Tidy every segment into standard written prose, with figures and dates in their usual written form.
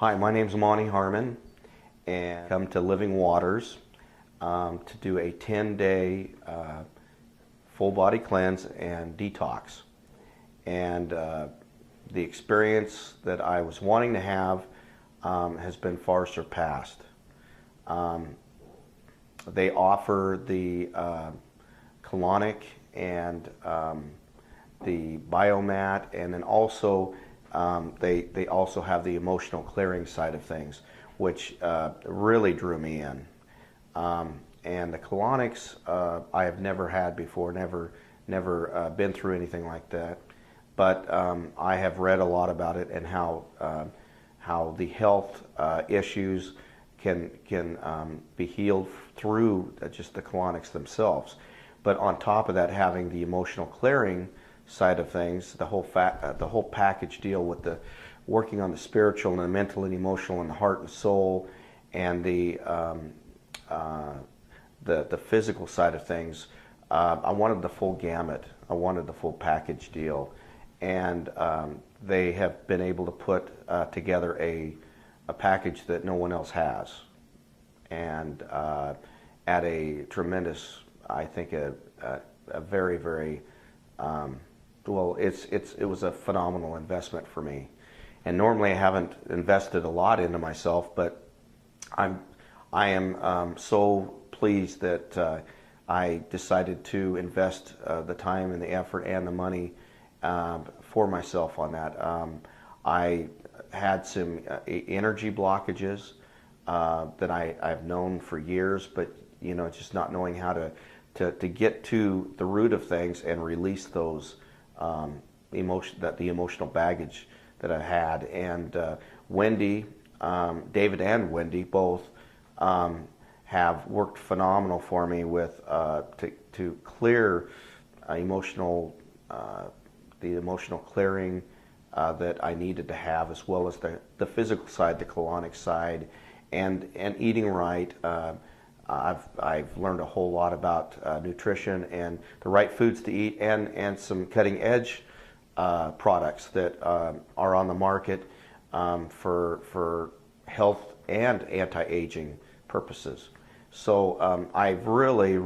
Hi, my name's Monte Harmon, and come to Living Waters to do a 10-day full body cleanse and detox. And the experience that I was wanting to have has been far surpassed. They offer the colonic and the BioMat, and then also they also have the emotional clearing side of things, which really drew me in. And the colonics I have never had before, never been through anything like that. But I have read a lot about it and how the health issues can be healed through just the colonics themselves. But on top of that, having the emotional clearing side of things, the whole package deal with the working on the spiritual and the mental and emotional and the heart and soul, and the physical side of things. I wanted the full gamut. I wanted the full package deal, and they have been able to put together a package that no one else has, and at a tremendous, I think, a very, very well, it was a phenomenal investment for me. And normally I haven't invested a lot into myself, but I am so pleased that I decided to invest the time and the effort and the money for myself on that. I had some energy blockages that I've known for years, but just not knowing how to get to the root of things and release those the emotional baggage that I had. And Wendy, David and Wendy both have worked phenomenal for me with to clear emotional the emotional clearing that I needed to have, as well as the physical side, the colonic side, and eating right. I've learned a whole lot about nutrition and the right foods to eat, and some cutting edge products that are on the market for health and anti-aging purposes. So I've really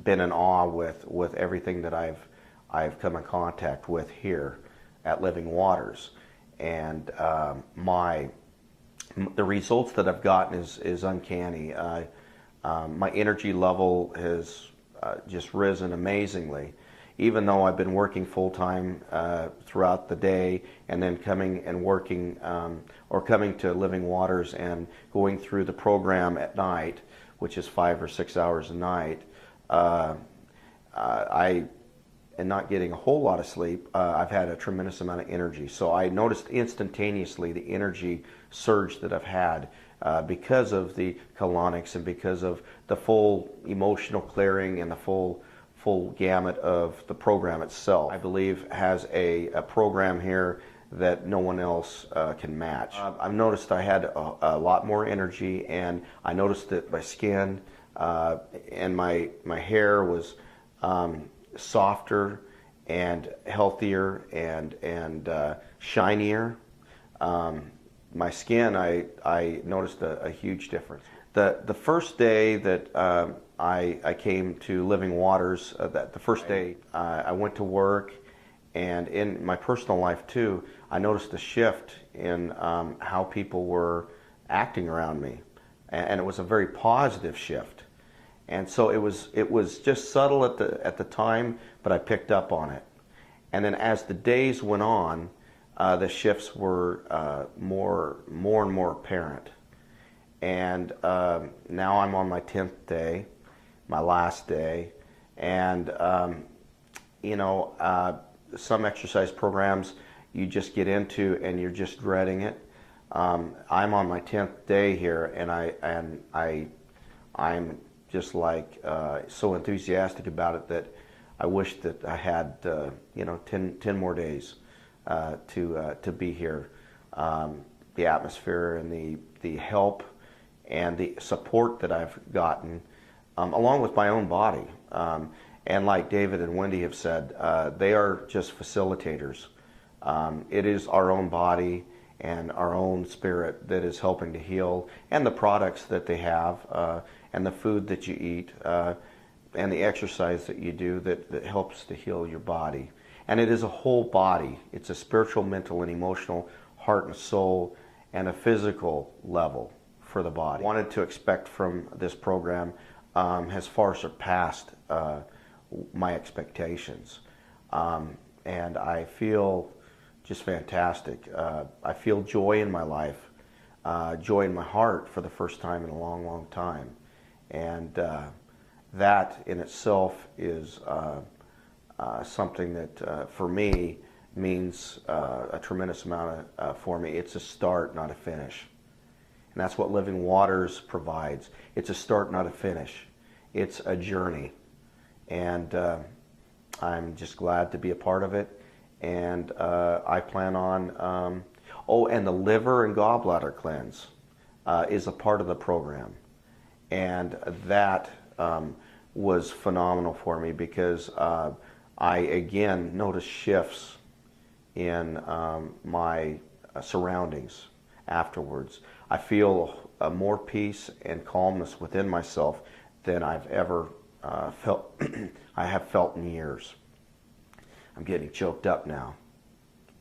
been in awe with everything that I've come in contact with here at Living Waters, and the results that I've gotten is uncanny. My energy level has just risen amazingly, even though I've been working full-time throughout the day, and then coming and working or coming to Living Waters and going through the program at night, which is 5 or 6 hours a night. And not getting a whole lot of sleep, I've had a tremendous amount of energy. So I noticed instantaneously the energy surge that I've had because of the colonics and because of the full emotional clearing and the full gamut of the program itself. I believe has a program here that no one else can match. I've noticed I had a lot more energy, and I noticed that my skin and my hair was softer and healthier and shinier. My skin, I noticed a huge difference. The first day that I came to Living Waters, the first day I went to work, and in my personal life too, I noticed a shift in how people were acting around me, and it was a very positive shift. And so it was just subtle at the time, but I picked up on it. And then as the days went on, the shifts were more and more apparent. And now I'm on my 10th day, my last day, and some exercise programs you just get into and you're just dreading it. I'm on my 10th day here, and I'm just like so enthusiastic about it that I wish that I had 10 more days to be here. The atmosphere and the help and the support that I've gotten, along with my own body, and like David and Wendy have said, they are just facilitators. It is our own body, and our own spirit that is helping to heal, and the products that they have, and the food that you eat, and the exercise that you do that helps to heal your body. And it is a whole body. It's a spiritual, mental, and emotional, heart and soul, and a physical level for the body. What I wanted to expect from this program has far surpassed my expectations. And I feel just fantastic. I feel joy in my life, joy in my heart for the first time in a long, long time. And that in itself is something that for me means a tremendous amount for me. It's a start, not a finish. And that's what Living Waters provides. It's a start, not a finish. It's a journey. And I'm just glad to be a part of it. And I plan on, and the liver and gallbladder cleanse is a part of the program. And that was phenomenal for me because I again noticed shifts in my surroundings afterwards. I feel more peace and calmness within myself than I've ever felt. I have felt in years. I'm getting choked up now,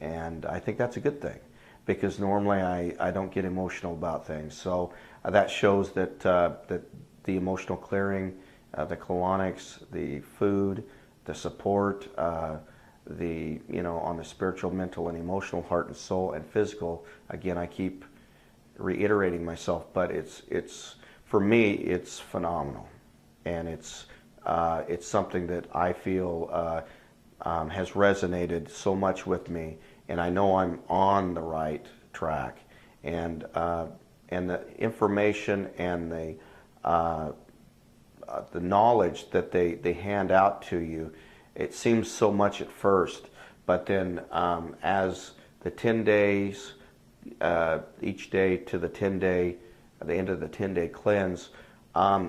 and I think that's a good thing because normally I don't get emotional about things. So that shows that that the emotional clearing, the colonics, the food, the support, on the spiritual, mental, and emotional, heart and soul, and physical. Again, I keep reiterating myself, but it's for me it's phenomenal, and it's something that I feel has resonated so much with me, and I know I'm on the right track, and the information and the knowledge that they hand out to you, it seems so much at first, but then as the 10 days, each day to the 10-day, at the end of the 10-day cleanse,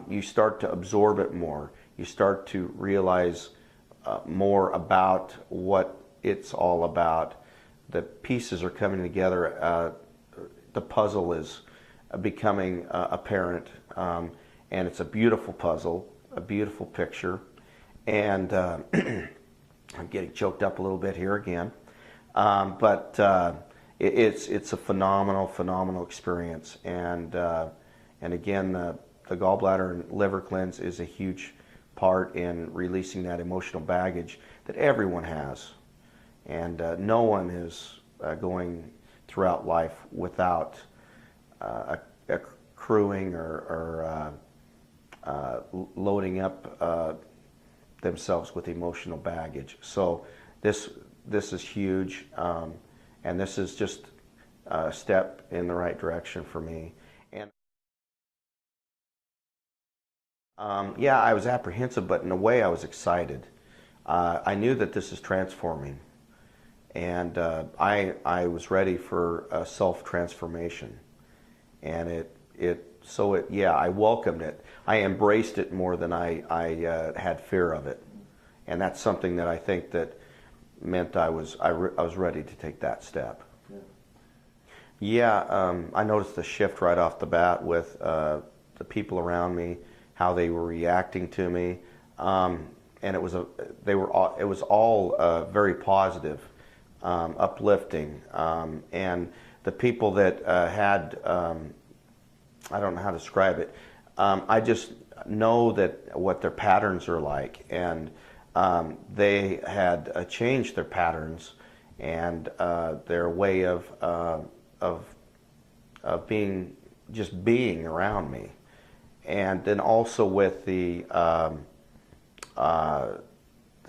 you start to absorb it more. You start to realize more about what it's all about. The pieces are coming together. The puzzle is becoming apparent, and it's a beautiful puzzle, a beautiful picture. And I'm getting choked up a little bit here again, but it's a phenomenal experience. And again, the gallbladder and liver cleanse is a huge part in releasing that emotional baggage that everyone has, and no one is going throughout life without accruing or loading up themselves with emotional baggage. So this is huge, and this is just a step in the right direction for me. And yeah, I was apprehensive, but in a way I was excited. I knew that this is transforming, and I was ready for a self-transformation, and I welcomed it. I embraced it more than I had fear of it, and that's something that I think that meant I was ready to take that step. Yeah, I noticed the shift right off the bat with the people around me, how they were reacting to me, and it was all very positive, uplifting, and the people that had I don't know how to describe it. I just know that what their patterns are like, and they had changed their patterns and their way of being around me. And then also with the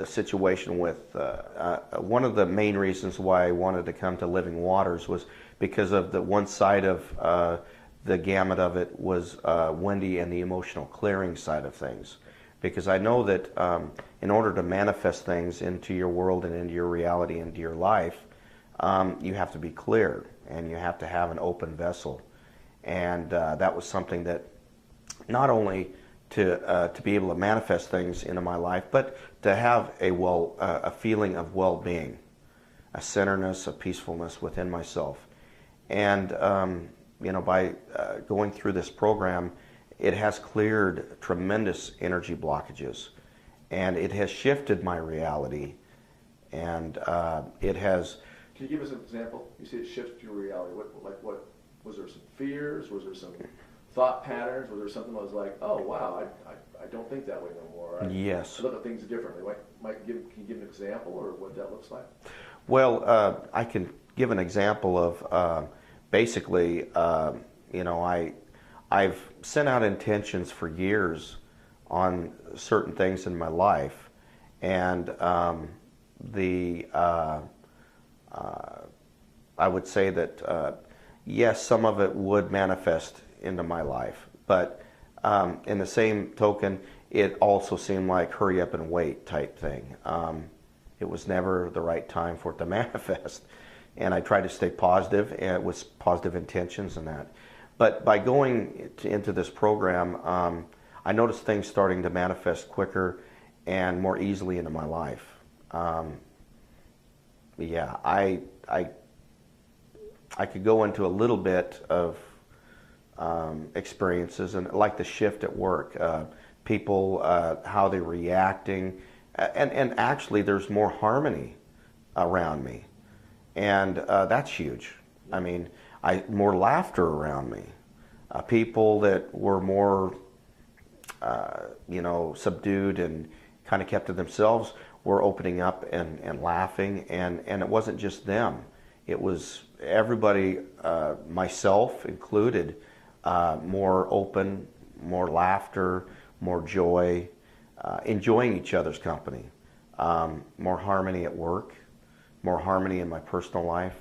situation with one of the main reasons why I wanted to come to Living Waters was because of the one side of the gamut of it was Wendy and the emotional clearing side of things. Because I know that in order to manifest things into your world and into your reality, into your life, you have to be clear and you have to have an open vessel. And that was something that not only to be able to manifest things into my life, but to have a feeling of well-being, a centeredness, a peacefulness within myself. And by going through this program, it has cleared tremendous energy blockages, and it has shifted my reality, and it has. Can you give us an example? You said it shifted your reality. What was there some fears? Was there some thought patterns? Was there something that was like, oh wow, I don't think that way no more. Yes. I look at things differently. Can you give an example or what that looks like? Well, I can give an example of basically, I've sent out intentions for years on certain things in my life, and I would say that yes, some of it would manifest into my life, but in the same token, it also seemed like hurry up and wait type thing. It was never the right time for it to manifest, and I tried to stay positive and with positive intentions and that. But by going into this program, I noticed things starting to manifest quicker and more easily into my life. Yeah, I could go into a little bit of experiences, and like the shift at work, people, how they're reacting, and actually there's more harmony around me, and that's huge. I mean, more laughter around me. People that were more, subdued and kind of kept to themselves were opening up and laughing, and it wasn't just them. It was everybody, myself included, more open, more laughter, more joy, enjoying each other's company, more harmony at work, more harmony in my personal life.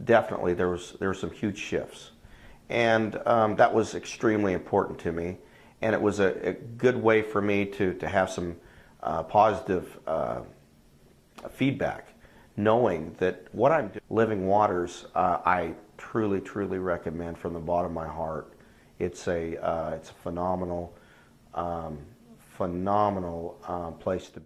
Definitely there were some huge shifts, and that was extremely important to me, and it was a good way for me to have some positive feedback, knowing that what I'm doing, Living Waters, I truly recommend from the bottom of my heart. It's a phenomenal place to be.